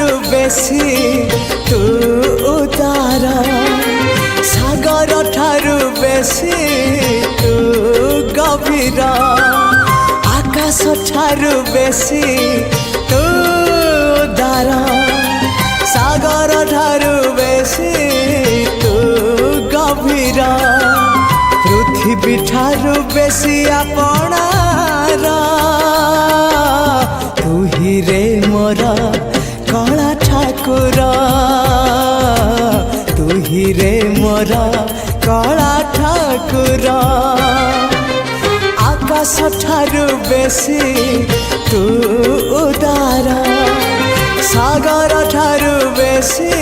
ठारू बेसी तू उदार सागर ठारू बेसी तू गभीर आकाश ठारू बेसी तू उदार सागर ठारू बेसी तू गभीर पृथ्वी ठारू बेसी आपणार तू ही रे मोर कला ठाकुर तू ही रे मोर कला ठाकुर आकाश ठारू बेसी तू उदार सागर ठारू बेसी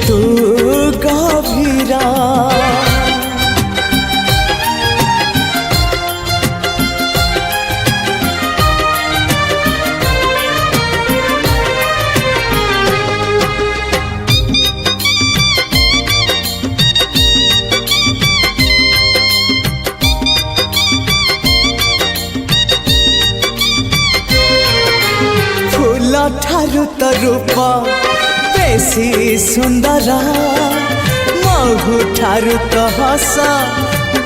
तू गभीर ठारू तो रूप बेसी सुंदर महु ठारू तो हस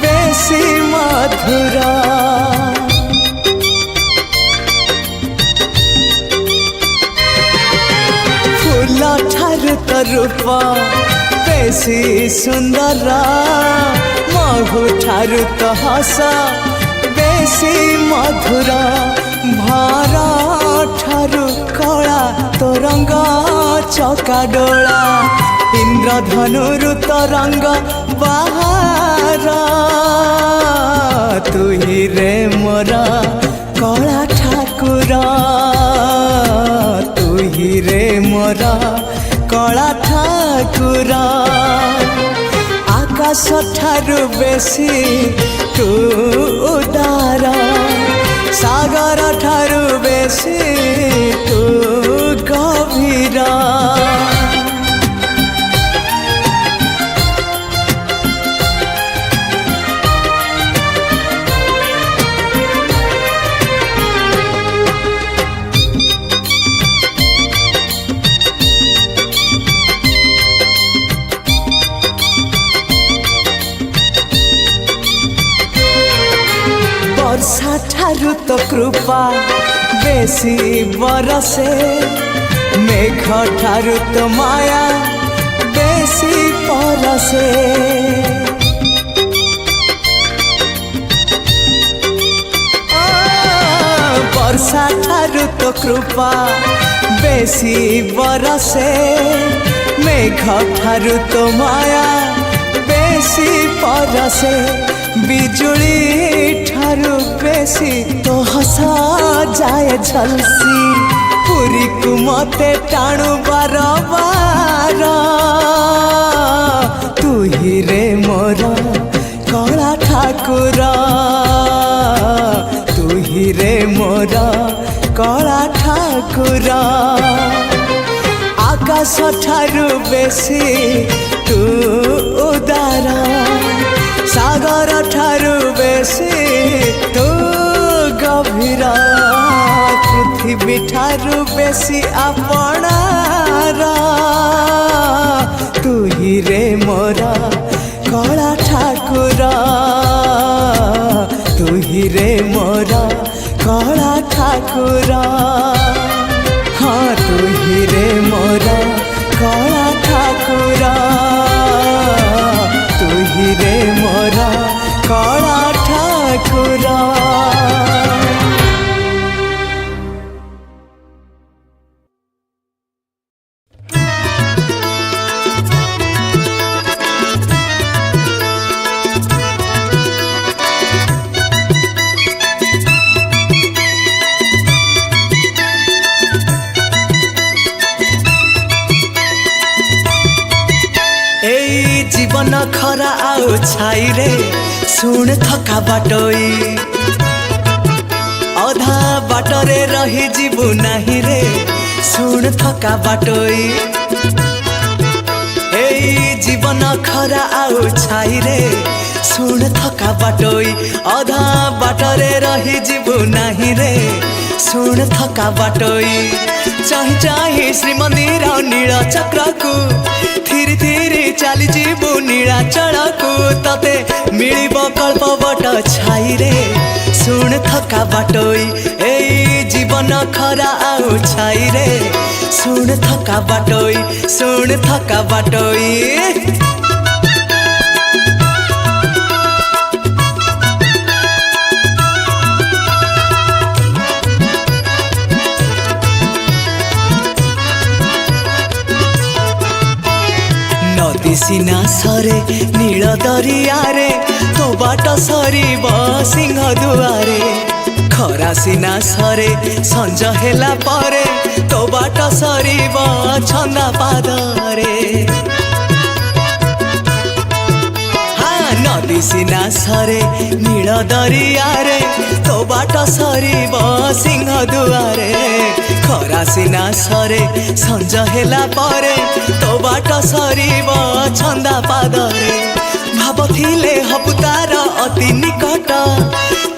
बेसी मधुर फूल ठारू तो रूप बेसी सुंदर महु ठारू तो हस बेसी मधुर भर ठारू कला तरंग चका डोला इंद्रधनुरु तरंग बाहर तू ही रे मोर कला ठाकुर तू ही रे मोर कला ठाकुर आकाश ठारू बेसी तू उदार सागर ठारू बेसी तू गभीर वर्षा ठारू तो कृपा बेसी बरसे मेघ ठारू तो माया बेसी परसे वर्षा ठारू तो कृपा बेसी बरसे मेघ ठारू तो माया बेसी परसे बिजुली ठारू बेसी तो हसा जाए झलसी पूरी को मते टाणु बार बार तू ही रे मोर कला ठाकुर तू ही रे मोर कला ठाकुर आकाश ठारू बेसी तू उदार सागर ठारू बेसी तू गभीर पृथ्वी ठारू बेसी आपणार तू ही रे मोर कला ठाकुर तू ही रे मोर कला ठाकुर हाँ तू ही रे मोर कला ठाकुर तू ही रे मोर कला ठाकुर जीवन खरा आउ छाई रे सुन थका बाटोई अधा बाटरे रही जीवु नाही रे सुन थका बाटोई जीवन खरा आउ छाई रे सुन थका बाटोई अधा बाटरे रही जीवु नाही रे सुन थका बाटोई चाहि चाहि श्रीमंदिर नील चक्र को थिरी थिरी चली जीवु नीलाचल को तते मिलिब कल्प बट छाई रे सुन थका बाटोई एई जीवन खरा आउ छाई रे सुन थका बाटोई सुन थका बाटोई नदी सीना सरे नील दरियारे तो बाट सरीब सिंह दुआरे खरा सीना सरे संज हेला परे तो बाट सरीब छंदा पादरे नदी सीना सरे नील दरियारे तो बाट सरीब सिंह दुआरे खरा सीना सरे संज हेला परे तो बाट सरीब छंदा पादरे भाबथिले हबु तार अति निकट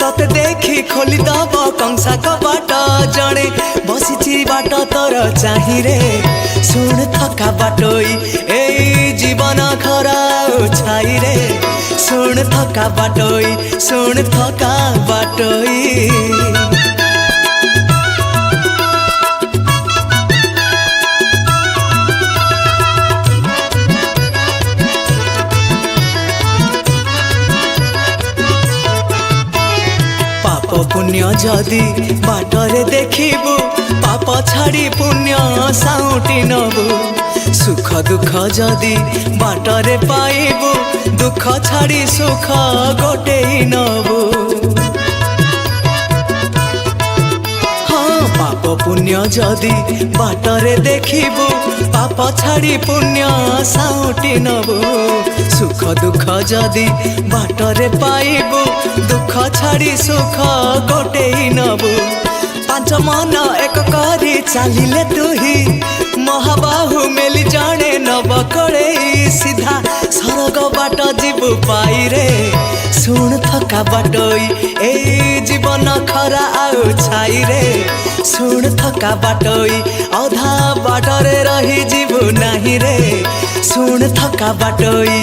तते देखी खोली दब कंसा कबाट जड़े बसिछि बाट तोर चाहि रे सुन थका बाटोई एई जीवन खरा छाई रे सुन थका बाटोई सुन थका बाटोई पुण्य जदि बाटरे देखिबु पाप छाड़ी पुण्य साउटी नबु सुख दुख जदि बाटरे पाइबु दुख छाड़ी सुख गोटेई नबु पाप पुण्य जदि बाटरे देखिबु पाप छाड़ी पुण्य साउटी नबु सुख दुख जदि बाटरे पाइबु दुख छाड़ी सुख गोटेई नबु पांच मन एक करी चलिले तुही महाबाहु मेली जड़े नब कड़े सीधा सरग बाट जीवु पाई रे सुन थका बाटोई ए जीवन खरा आउ छाई रे सुन थका बाटोई अधा बाटरे रही जीवु नाही रे सुन थका बाटोई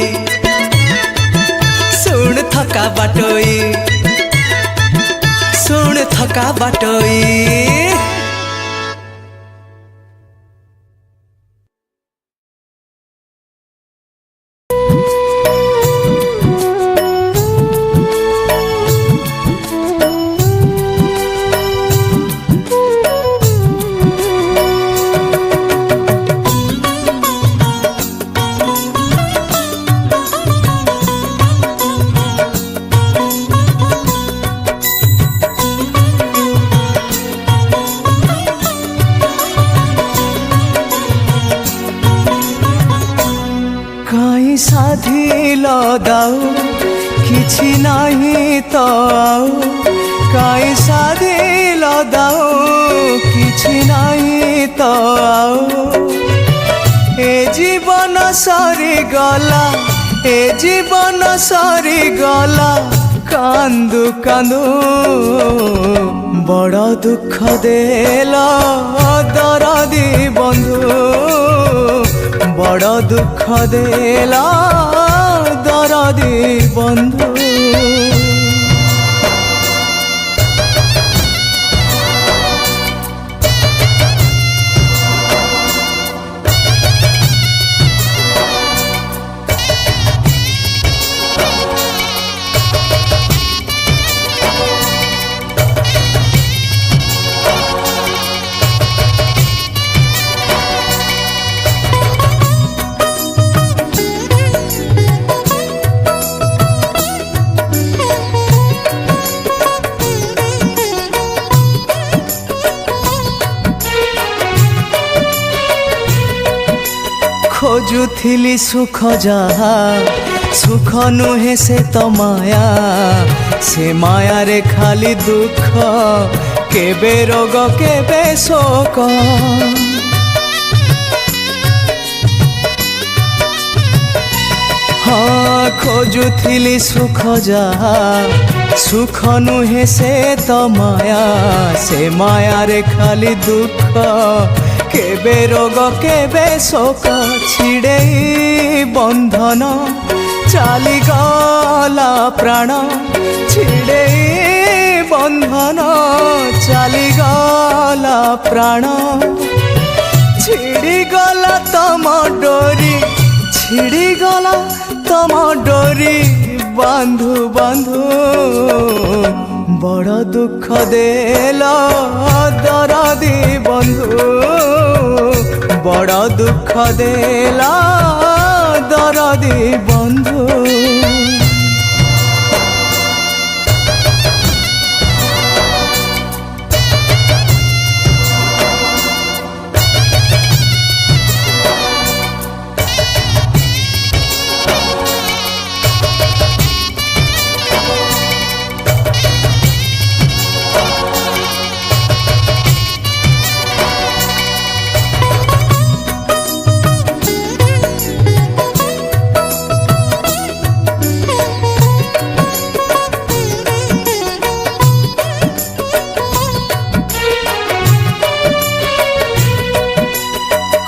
सुन थका बाटोई सुन थका बाटोई साधी लदाऊ किछि नाही तो आऊ काई साधी लदाऊ किछि नाही तो आऊ ए जीवन सरी गला ए जीवन सरी गला कांदू कांदू बड़ दुख देला दरदी बंधु बड़ दुख देला दरदी बंधु खोजुथिली सुख जहा सुख नुहे से तो माया से माया रे खाली दुख केबे रोग केबे शोक हाँ खोजुथिली सुख जहा सुख नुहे से तो माया से माया रे खाली दुख केबे रोग केबे शोक छिड़े बंधन चाली गला प्राण छिड़े बंधन चाली गला प्राण छिड़ी गला तम डोरी छिड़ी गला तम डोरी बांधु बांधु बड़ दुख देला दरदी बंधु बड़ दुख देला दरदी बंधु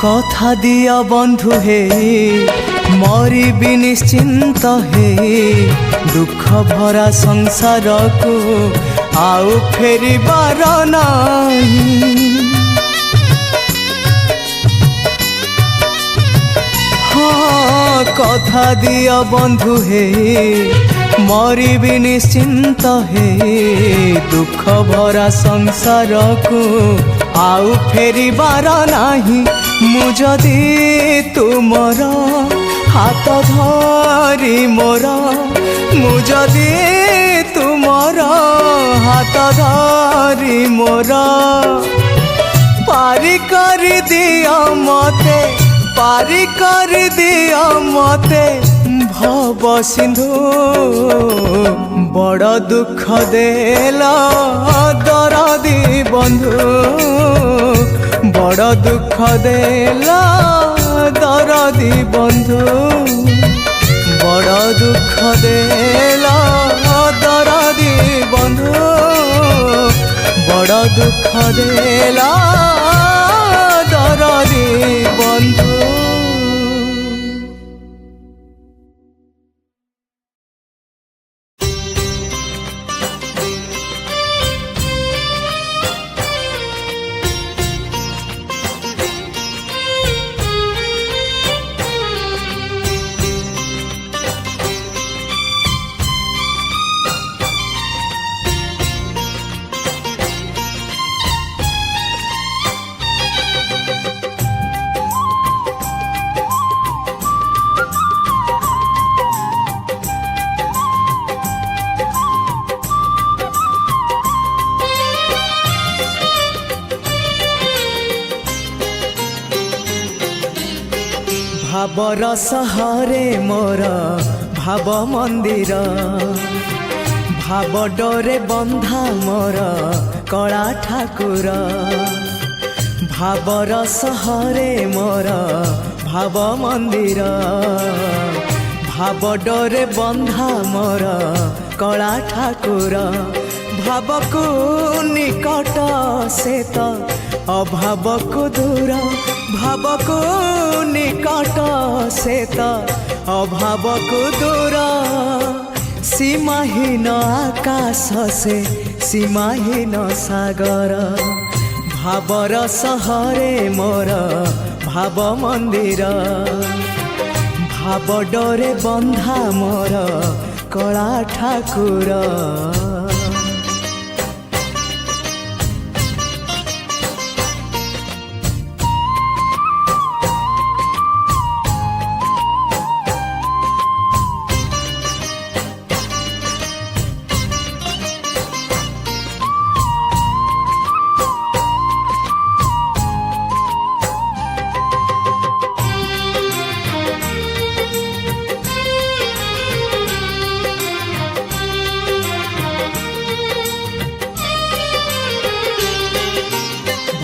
कथा दिया बंधु हे मरिबी निश्चिंत हे दुख भरा संसार को आउ फेरिबार नाही हाँ कथा दिया बंधु हे मरिबी निश्चिंत हे दुख भरा संसार को आउ फेरिबार नाही मुझदी तुमर हाथ धरी मोर मुझदी तुमर हाथ धरी मोर पारी कर दिया मते पारी कर दिया मते भव सिंधु बड़ दुख देला दरदी बंधु बड़ दुख देला दरदी बंधु बड़ दुख देला दरदी बंधु बड़ दुख देला दरदी बंधु। भावर सहरे मोर भाव मंदिर भाव डोरे बंधा मोर कला ठाकुर भावर सहरे मोर भाव मंदिर भाव डोरे बंधा मोर कला ठाकुर भाव को निकट से तो अभाव को दूर भाव को निकट से तो अभाव को दूर सीमाहीन आकाश से सीमाहीन सागर भावर सहरे मोर भाव मंदिर भाव डोरे बंधा मोर कला ठाकुर।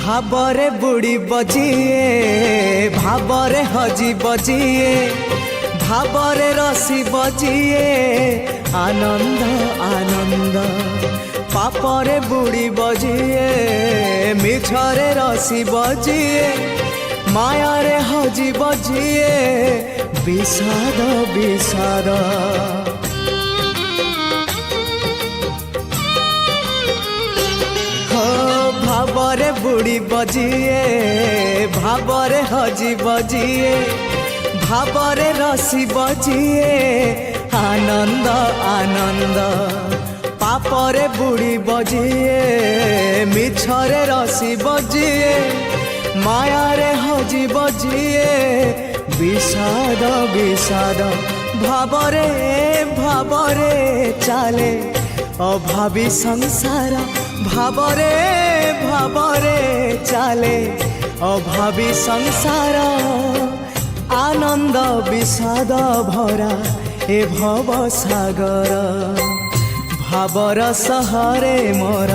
भावरे बुड़ी बजिए भावरे हजी बजिए भावरे रसी बजिए आनंद आनंद पापरे बुड़ी बजिए मिछरे रसी बजिए मायारे हजी बजिए विषाद विषाद भावरे बुड़ी बजिए भावरे हजी बजिए भावरे रसी बजिए आनंद आनंद पापरे बुड़ी बजिए मिछरे रसी बजिए मायारे हजी बजिए विषाद विषाद भावरे भावरे चाले अभावी संसार भावरे भावरे चाले अभावी संसार आनंद विषाद भरा ए भव सागर भावर सहरे मोर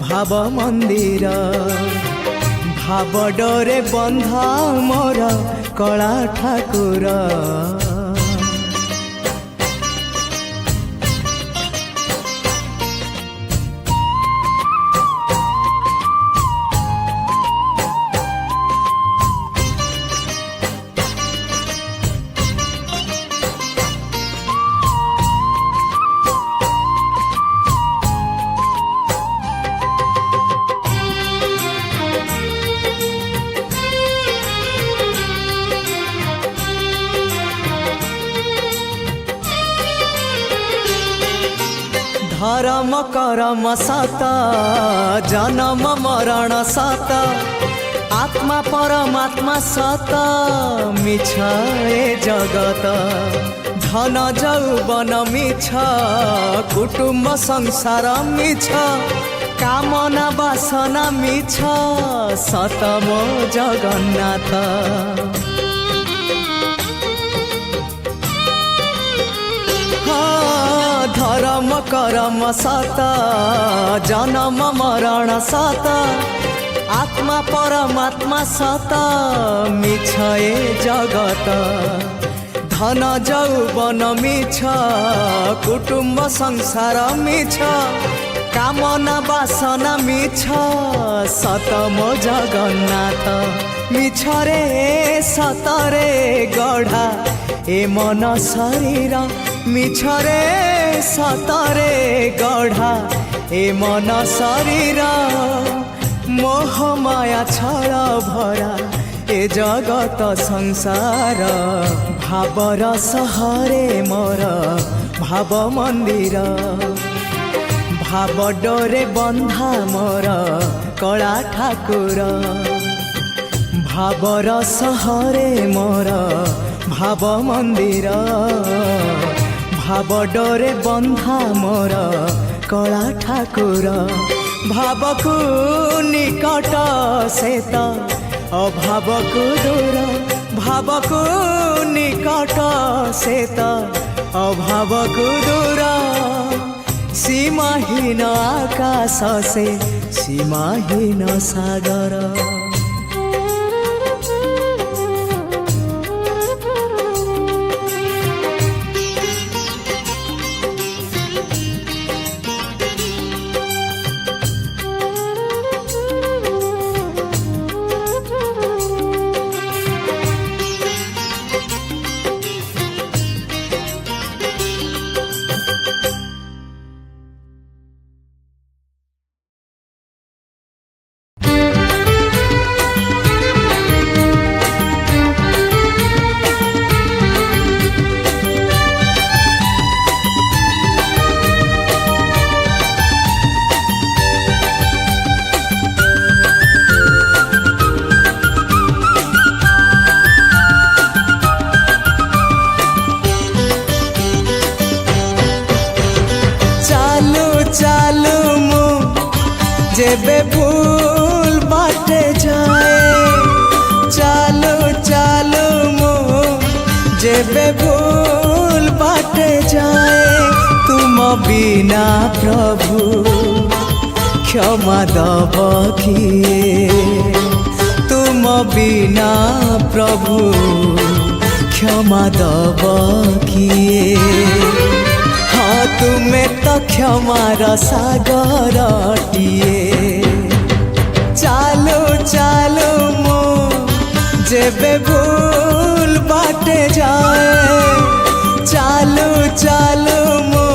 भाव मंदिर भाव डरे बंधा मोर कला ठाकुर धर्म करम सत जन्म मरण सत आत्मा परमात्मा सत मिछ ए जगत धन जौवन मिछ कुटुम्ब संसार मिछ कामना वासना मिछ सत मो जगन्नाथ धर्म करम सत जन्म मरण सत आत्मा परमात्मा सत मिछ ए जगत धन जौवन मिछ कुटुम्ब संसार मिछ कामना वासना मिछ सत मो जगन्नाथ मिछ रे सतरे गढ़ा ए मन शरीर मिछरे सतरे गढ़ा ए मन शरीर मोह माया छल भरा ए जगत संसार भावर सहरे मोर भाव मंदिर भाव डरे बंधा मोर कला ठाकुर भावर सहरे मोर भाव मंदिर भाव डरे बंधा मोर कला ठाकुर भावकु निकट सेत अभावकु दूर भावकु निकट सेत अभावकु दूर सीमाहीन आकाश से सीमाहीन सागर जेबे भूल बाटे जाए चालू चालू मो जेबे भूल बाटे जाए तुम बिना प्रभु क्षमा दब किए तुम बिना प्रभु क्षमा दब किए हाँ तुमे तो क्षमार सागरटिए चालू चालू मो जेबे भूल बाटे जाए चालू चालू मो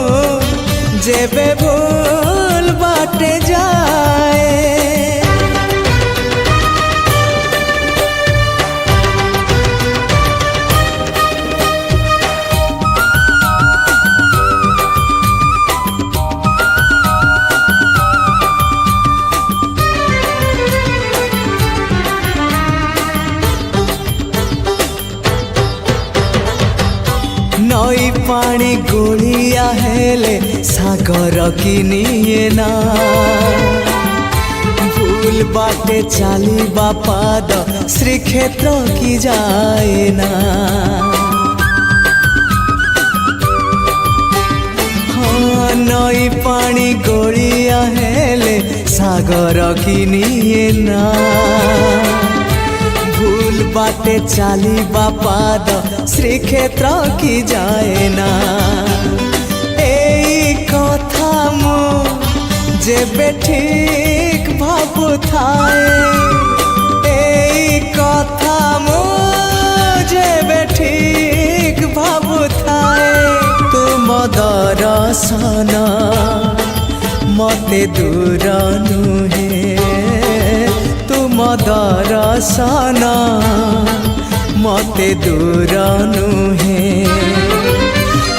जेबे भूल बाटे जाए नई पानी गोलिया हेले सागर किनिए ना भूल बाटे चाली बापाद श्रीक्षेत्र की जाए ना हाँ नई पानी गोलिया हेले सागर किनिए ना भूल बाटे चाली बापाद श्रीक्षेत्र की जाए ना एई कथा मो जेबे ठीक भाबु थाए एई कथा मो जेबे ठीक भाबु थाए तुम दर्शन मते दूर नुहे तुम दर्शन मते दूर नुहे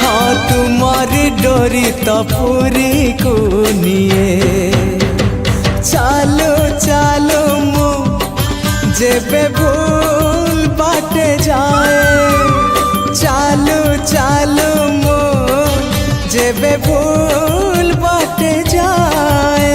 हाँ तुम्हारी डोरी तो पूरी को निए चालो चालो मु जेबे भूल बाटे जाए चालो चालो मु जेबे भूल बाटे जाए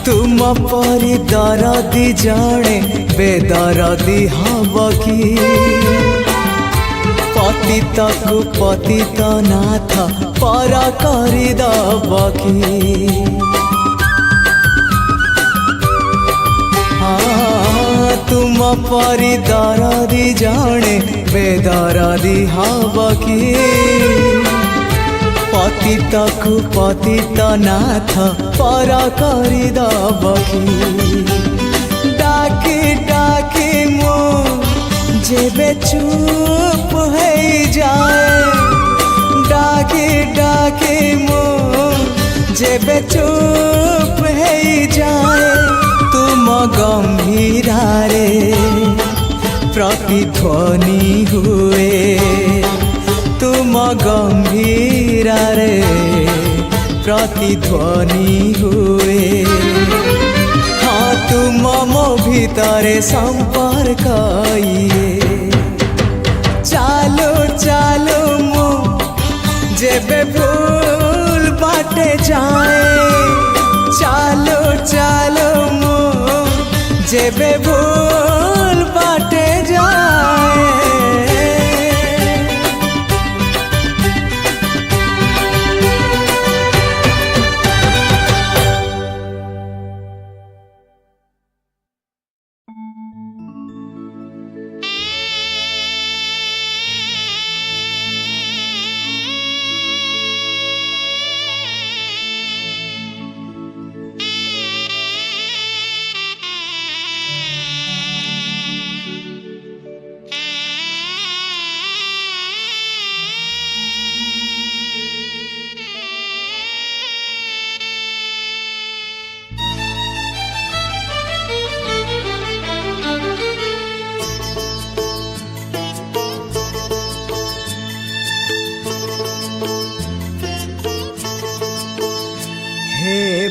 तुम परी दरदी जड़े बेदरदी हब कि पतित को पतित नाथ पर करी दब कि हाँ तुम परी दरदी जड़े बेदरदी हब कि पतित को पतित नाथ पर करी दब कि डाकी डाकी मो जेबे चुप है जाए डाकी डाकी मो जेबे चुप है जाए तुम गंभीरा रे प्रतिध्वनि हुए तुम गंभीरा रे प्रतिध्वनि हुए हाँ तुम मो भीतरे संपर्क चालो चालो मो जेबे भूल बाटे जाए चालो चालो मो जेबे भूल बाटे जाए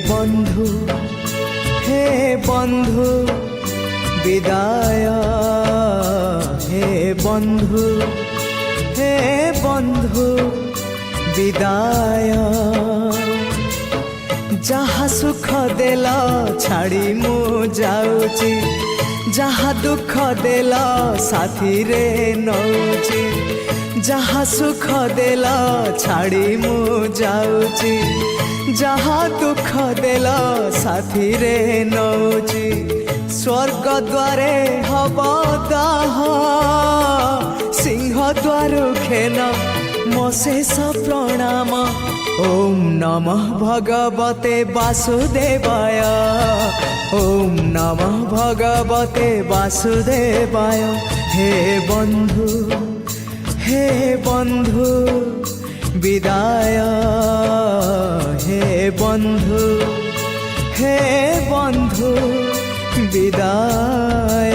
बंधु हे बंधु विदाय हे बंधु विदाय जहा सुख देल छाड़ी मु जाऊची जहा दुख देल साथी रे नौची जहा सुख देल छाड़ी मु जाऊची जहा दुख देल साथी रे नौची स्वर्ग द्वारे हब दाह सिंह द्वार खेन मो शेष प्रणाम ओम नमः भगवते वासुदेवाय ओम नमः भगवते वासुदेवाय हे बंधु विदाय हे बंधु विदाय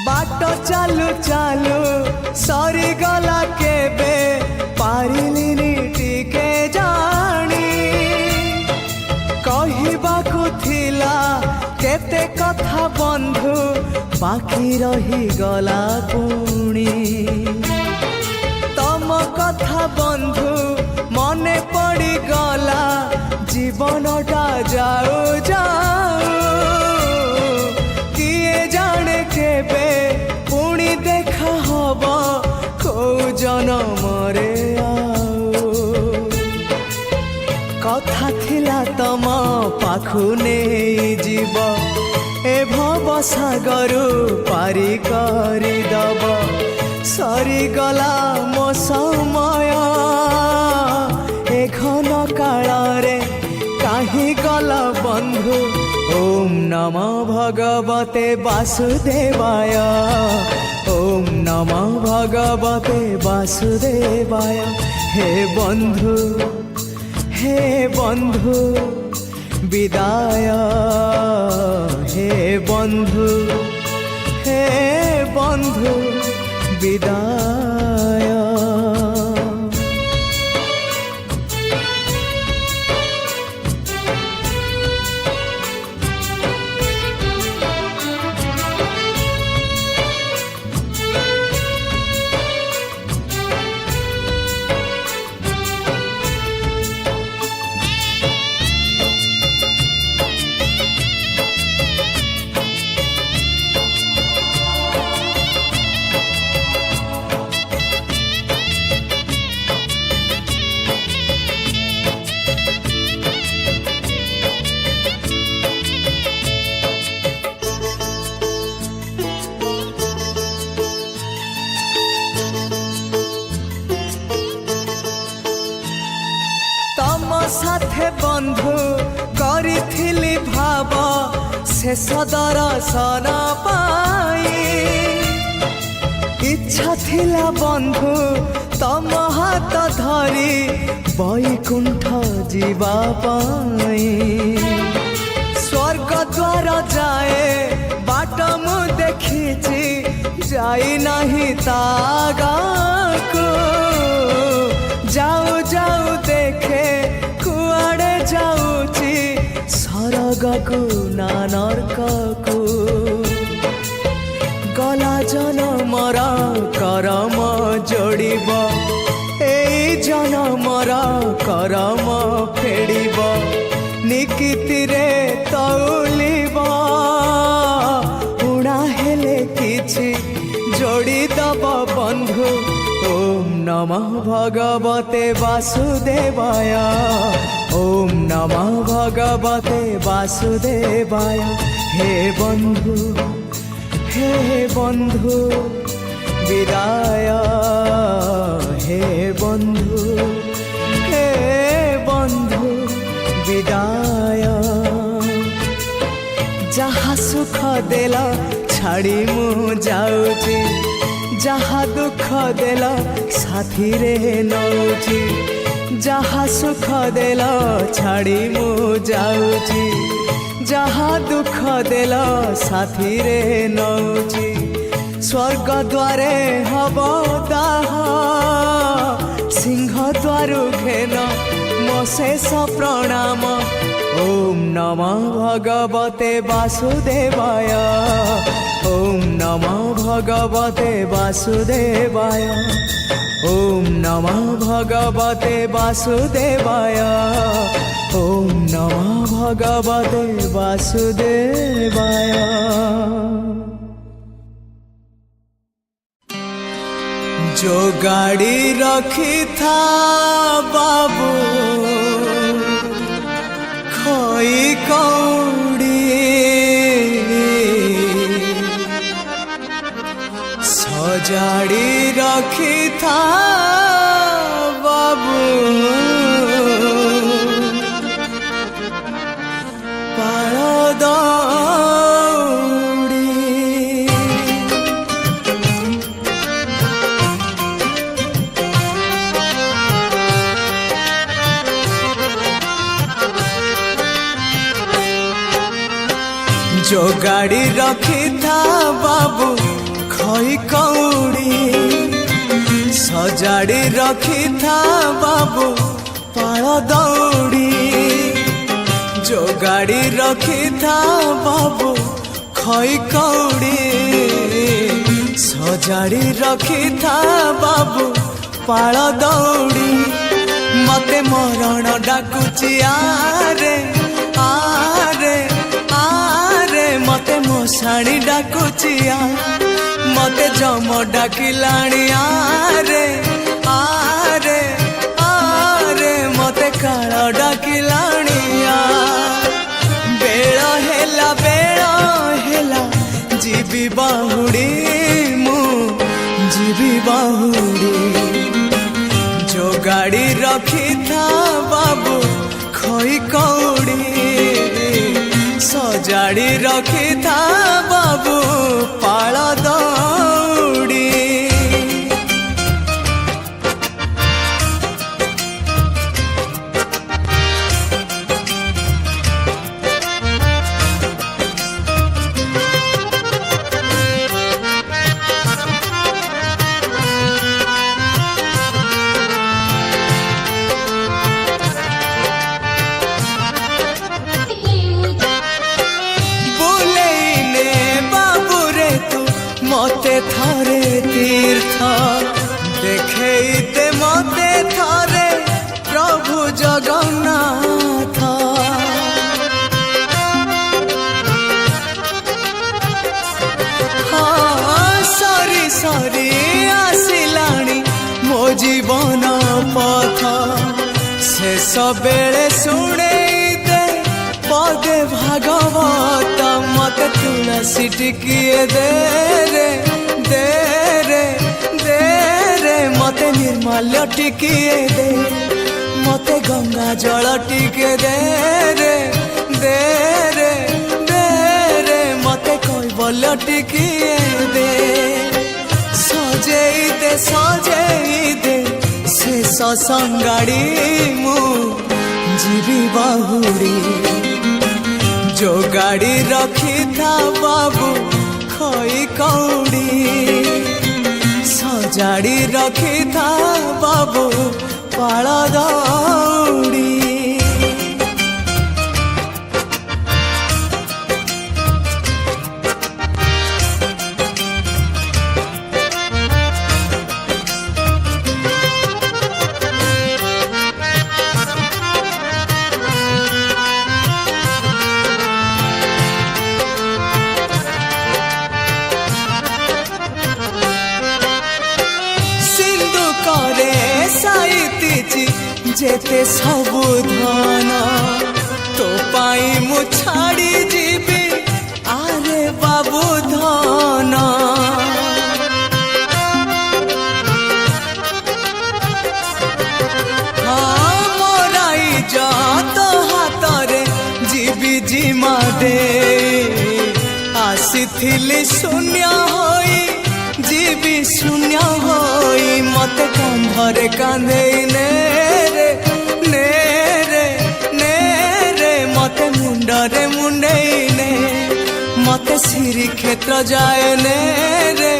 बाट चालू चालू सरी गला केबे पारिलिनी टिके जानी कहिबाकु थिला केते कथा बंधु बाकी रही गला पुणी तम कथा बंधु मने पड़ी गला जीवनटा जाऊ जाऊ किए जाने केबे पुणी देखा हब को जनम रे कथा थिला तम पाखु नहीं जीव ए भव सागर पारी करी दब सरी गला मो समय ए घन काल रे काहि गला बंधु ओम नमो भगवते वासुदेवाय ओम नमो भगवते वासुदेवाय हे बंधु विदाय हे बंधु विदाय साथे बंधु करिथिली भाव शेष दर्शन पाई इच्छा थिला बंधु तम हाथ धरी बैकुंठ जीवा पाई स्वर्ग द्वार जाए बाट मु देखिछि जाई नहीं तागाको जाऊ जाऊ देखे कुआड़े जाऊची सरगकु ना नरककु गला जनमर करम जोड़ब एई जनमर करम फेड़ब निकितिरे तौलिब उड़ा हेले किछि जोड़ी दब बंधु ओम नमः भगवते वासुदेवाय ओम नमः भगवते वासुदेवाय हे बंधु विदाय हे बंधु हे विदाय जहा सुख देल छाड़ी मु जाऊची जहा दुख देल साथी रे नौची जहा सुख देल छाड़ी मु जाऊची जहा दुख देल साथी रे नौची स्वर्ग द्वारे हब दाह सिंह द्वारु घेन मो शेष प्रणाम ओम नमो भगवते वासुदेवाय ओम नमो भगवते वासुदेवाय ओम नमो भगवते वासुदेवाय ओम नमो भगवते वासुदेवाय। जो गाड़ी रखी था बाबू खोई कौड़ी सजाड़ी रखी था बाबू पाड़ जो गाड़ी रखी था बाबू खोई कौड़ी सजाड़ी रखी था बाबू पाड़ दौड़ी जो गाड़ी रखी था बाबू खोई कौड़ी सजाड़ी रखी था बाबू पाड़ दौड़ी मते मरण डाकुची आरे आरे आरे मते मशाणी डाकुचिया मते जम डाकिलाणी आरे आरे आरे मते काळ डाकिलाणिया बेळ हेला जीवी बाहुड़ी मु जीवी बाहुड़ी जो गाड़ी रखी था बाबू खोई कौड़ी सजाड़ी रखी था बाबू पाड़ दौड़ी मते थारे तीर्थ देखेते मते थारे प्रभु जगन्नाथ हाँ सरी सरी आसिलाणी मो जीवन पथ शेष बेले शुणे पदे भागवत मते तुलसी टिकिए दे रे मते निर्माल्य टिकिए दे मते गंगा जल टिके दे रे मते कैवल्य टिकिए दे सजेई दे शेष संगाड़ी मु जीवी बाहुड़ी जो गाड़ी रखी था बाबू खोई कौड़ी सजाड़ी रखी था बाबू पाड़ दौड़ी जेते सबु धन तो पाई मु छाड़ी जीवी आरे बाबू धन हाँ मोराई जा तो हाथ ଆସିଥିଲି ଶୂନ୍ୟ ହୋଇ ଯିବି ଶୂନ୍ୟ ହୋଇ ମତେ କାନ୍ଧରେ କାନ୍ଧେଇ ନେ ରେ ମତେ ମୁଣ୍ଡରେ ମୁଣ୍ଡେଇ ନେ ମତେ ଶ୍ରୀକ୍ଷେତ୍ର ଯାଏ ନେ ରେ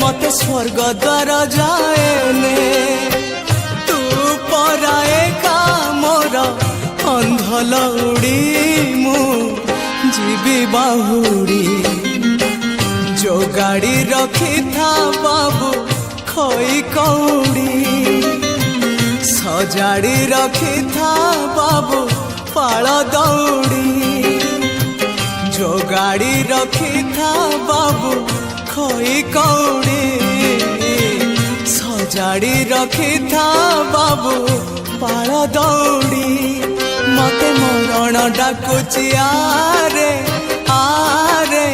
ମତେ ସ୍ୱର୍ଗ ଦ୍ୱାର ଯାଏ ନେ ତୁ ପରାଏ କାମର ଅନ୍ଧଲଉଡ଼ି ମୁଁ ଯିବି ବାହୁଡ଼ି ଯୋଗାଡ଼ି ରଖିଥା ବାବୁ ଖଇ କଉଡ଼ି ସଜାଡ଼ି ରଖିଥା ବାବୁ ପାଳ ଦଉଡ଼ି ଯୋଗାଡ଼ି ରଖିଥା ବାବୁ ଖଇ କଉଡ଼ି ସଜାଡ଼ି ରଖିଥା ବାବୁ ପାଳ ଦଉଡ଼ି ମତେ ମରଣ ଡାକୁଛି ଆରେ ଆରେ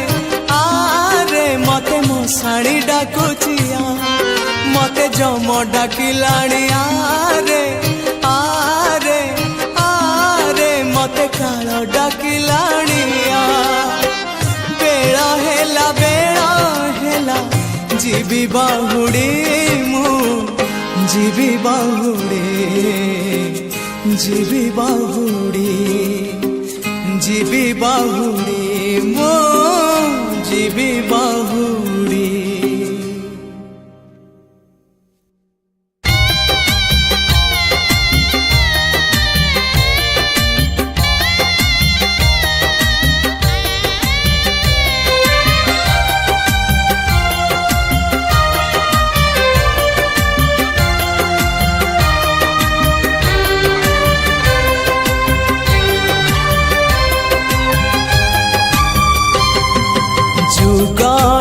ଆରେ ମତେ ମଶାଣି ଡାକୁଛି ମତେ ଯମ ଡାକିଲାଣି ଆରେ ଆରେ ଆରେ ମତେ କାଳ ଡାକିଲାଣି ବେଳ ହେଲା ଯିବି ବାହୁଡ଼ି ମୁଁ ଯିବି ବାହୁଡ଼ି ଯିବି ବାହୁଡ଼ି ଯିବି ବାହୁଡ଼ି ମୁଁ ଯିବି ବାହୁଡ଼ି।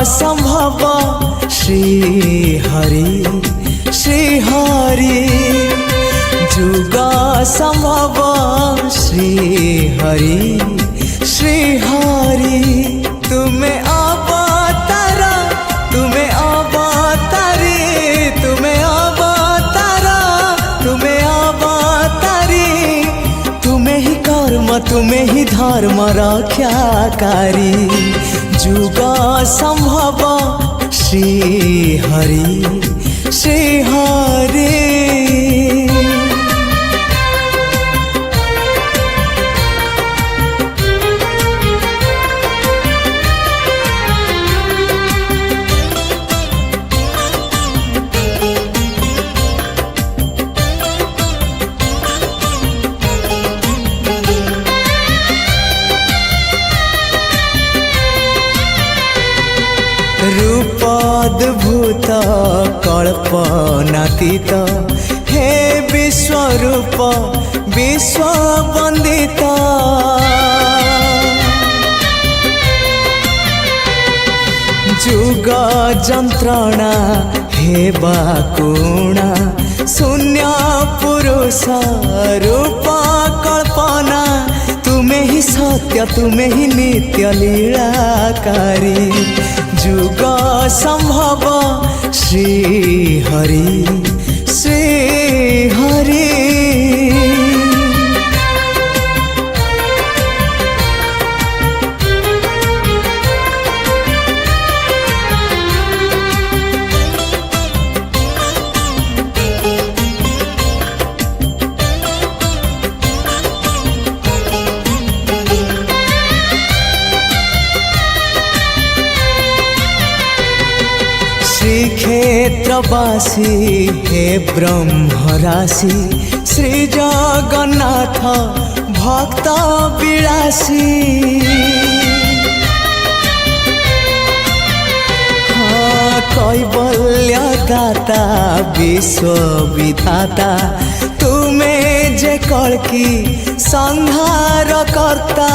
संभव श्री हरि जुग संभव श्री हरि तुम्हें अवतार तुम्हें अवतारी तुम्हें अवतार तुम्हें अवतारी तुम्हें ही कर्म तुम्हें ही धर्म रक्षाकारी जुग संभव श्री हरि रूपाद्भुत कल्पनातीत हे विश्वरूप विश्ववंदित जुग जंत्रणा हे बाकुणा शून्य पुरुष रूप कल्पना तुम्हें ही सत्य तुम्हें ही नित्य लीलाकारी जुग संभव श्री हरि क्षेत्रवासी हे ब्रह्मराशि श्री जगन्नाथ भक्त विलासी कैवल्य दाता विश्व विधाता तुम्हें जे कल्कि संहार कर्ता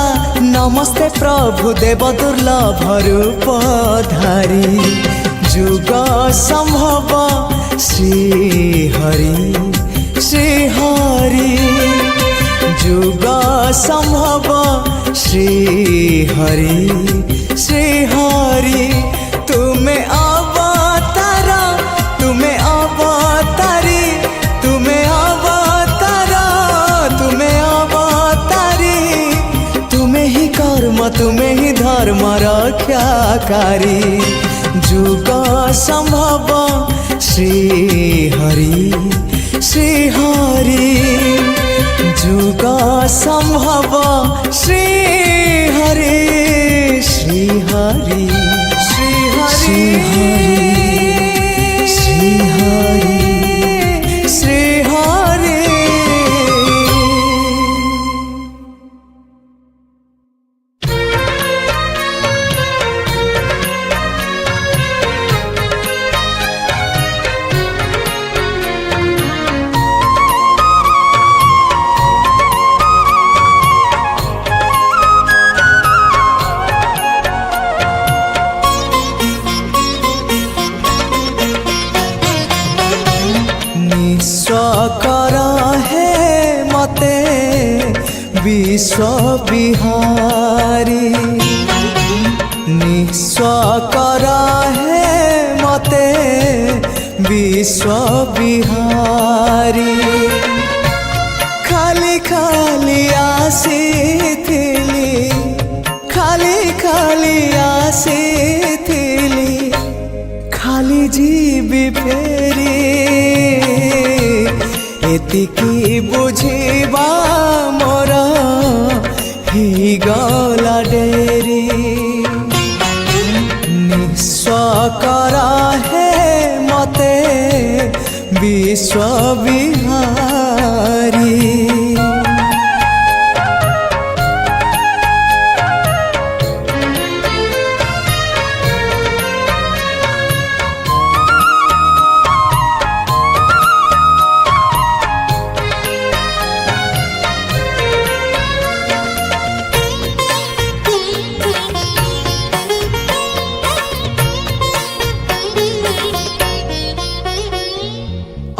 नमस्ते प्रभु देव दुर्लभ रूप धारी जुग संभव श्री हरि जुग संभव श्री हरि तुम्हें अवतार तुम्हें अवतारी तुम्हें अवतार तुम्हें अवतारी तुम्हें ही कर्म तुम्हें ही धर्म रक्षाकारी जुग संभव श्रीहरि श्रीहरि जुग संभव श्रीहरि श्रीहरि श्रीहरि श्रीहरि श्रीहरि कर है मते विश्व बिहारी निस्व कर है मते विश्व बिहारी खाली खाली आसीथिली खाली खाली आसीथिली खाली जीवी फेरी एतिकी बुझिबा मोर ही गला डेरी निस्व कर है मते विश्व बिहारी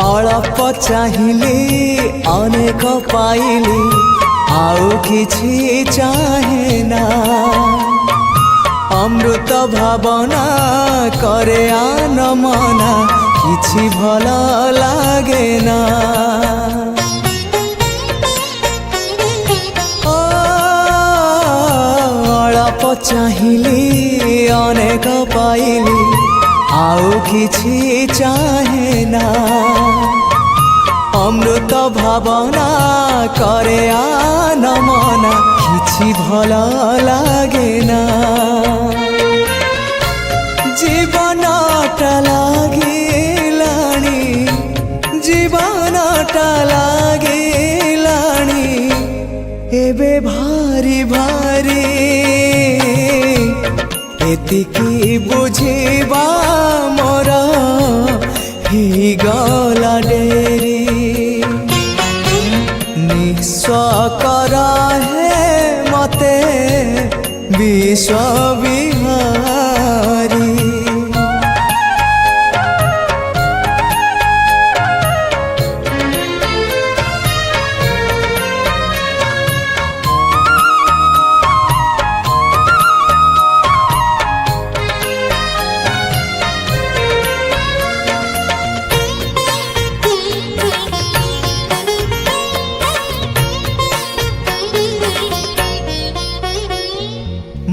अल्प चाहिली अनेक पाइली आउ किछि चाहे ना अमृत भावना करे आन मना किछि भल लागे ना अल्प चाहिली अनेक पाइली आउ किछि चाहे ना अमृत भावना करे आन मना किछि भल लागे ना जीवनटा लागिलाणी जीवनटा लागिलाणी एबे भारी भारी एतिकी बुझिबा मोर ही गला डेरी निस्व कर है मते विश्व बिहारी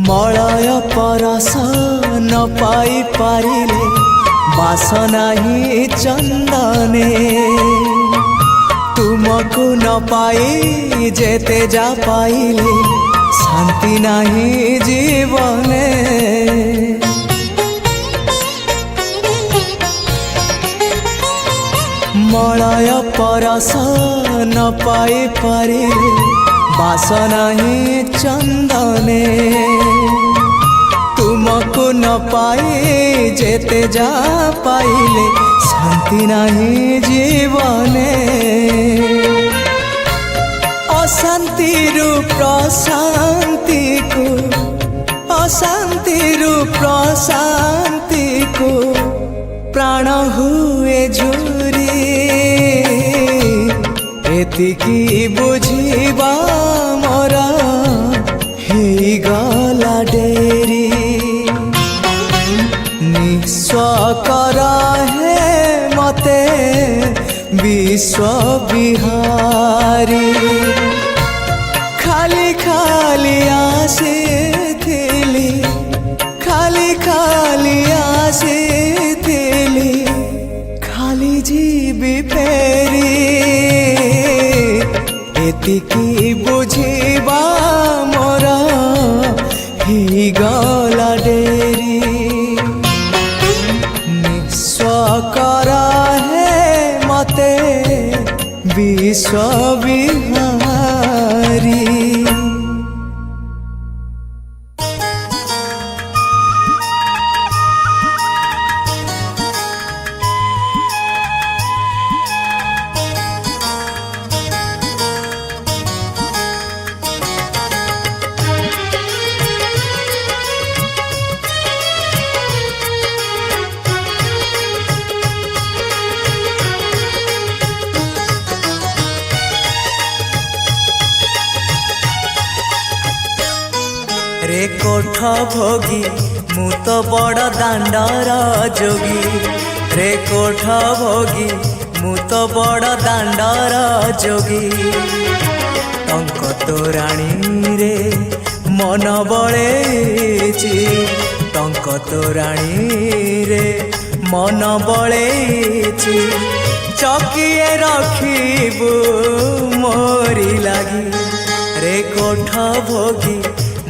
मलय परस न पाई पारिले बासना ही चंदने तुमको न पाई जेते जा पाइले शांति नहीं जीवने मलय परस न पाई पारिले बासना ही चंदने तुमको न पाई जेते जा पाइले शांति नहीं जीवने अशांति रूप प्रशांति को अशांति रूप प्रशांति को प्राण हुए झुरी एतिकी बुझिबा मोर ही गला डेरी निस्व कर है मते विश्व बिहारी खाली खाली आसे ଆସିଥିଲି ଖାଲି ଯିବି ଫେରି ଏତିକି ବୁଝିବା ମୋର ହେଇଗଲା ଡେରି ନିଃସ୍ୱ କର ହେ ମତେ ବିଶ୍ୱ ବିହାରୀ रे कोठ भोगी मु तो बड़ दांडर जोगी रे कोठ भोगी मु तो बड़ दांडर जोगी टंक तोराणी रे मन बळेची टंक तोराणी रे मन बळेची चकिए रखिबू मोरी लागी रे कोठ भोगी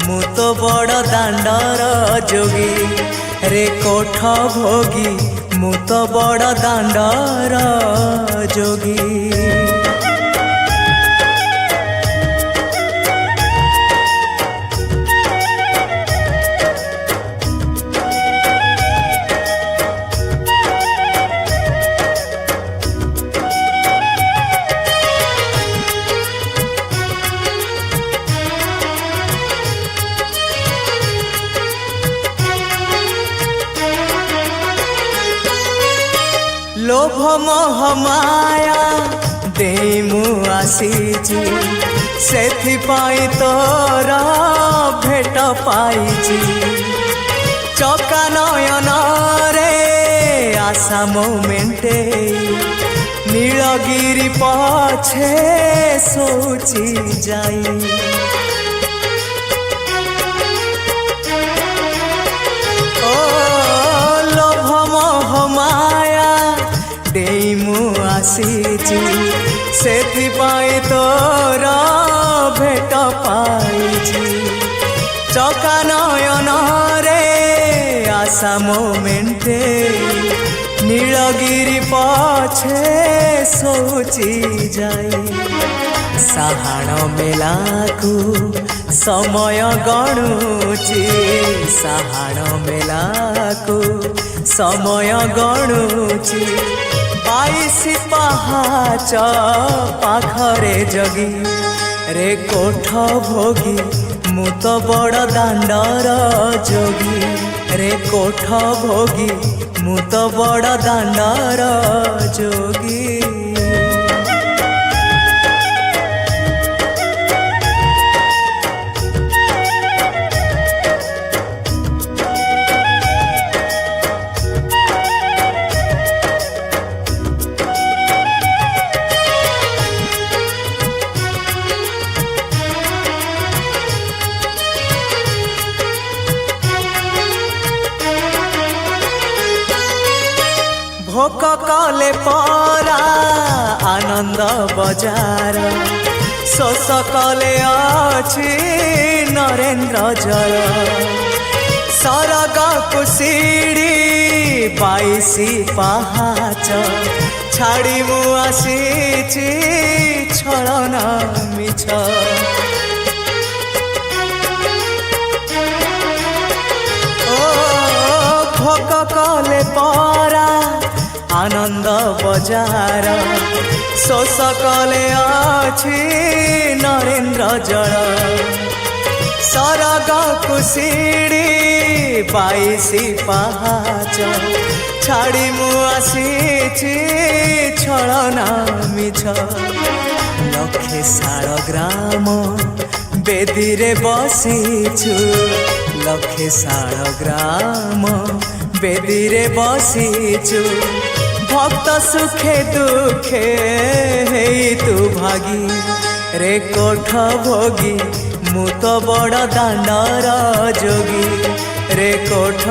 मु तो बड़ दांडर जोगी रे कोठ भोगी मु तो बड़ दांडर जोगी लोभ मोह माया दे मु आसीची सेथिपाई तोर भेट पाइची चका नयन रे आशा मोमेंटे नीलगिरी पछे सोची जाई ओ लोभ मोह माया मु आसीची सेथिपाई तोर भेट पाइची चका नयन रे आशा मोमेंटे नीलगिरी पछे सोची जाई साहाण मेलाकू समय गणुची साहाण मेलाकू समय गणुची 22 पहाच पाखरे जगी रे कोठ भोगी मु तो बड़ दांडर जोगी रे कोठ भोगी मु तो बड़ दांडर जोगी भोक कले परा आनंद बजार शोष कले अछि नरेंद्र जर सरग कुशिड़ी 22 पहाच छाड़ी मु आसीची छलना मिछ ओ भोक कले परा आनंद बजार शोष कले अछि नरेंद्र जल सरग कुशिड़ी 22 पहाच छाड़ी मु आसीची छलना मिछ लक्षे शाल ग्राम बेदी रे बसीछु लक्षे शाल ग्राम बेदी रे बसीछु भक्त सुखे दुखे हे तू भागी रे कोठ भोगी मु तो बड़ दांडर जोगी रे कोठ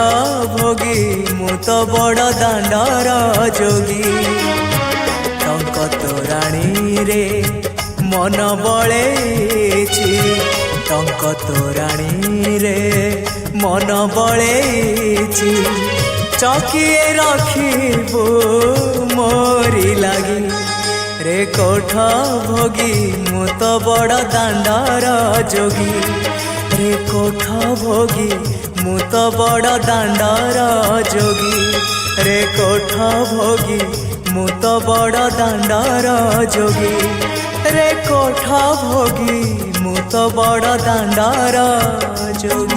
भोगी मु तो बड़ दांडर जोगी टंक तोराणी रे मन बळेछि टंक तोराणी रे मन बळेछि चकिए रखिबो मोरी लागी रे कोठ भोगी मु तो बड़ दांडर जोगी रे कोठ भोगी मु तो बड़ दांडर जोगी रे कोठ भोगी मु तो बड़ दांडर जोगी रे कोठ भोगी मु तो बड़ दांडर जोगी।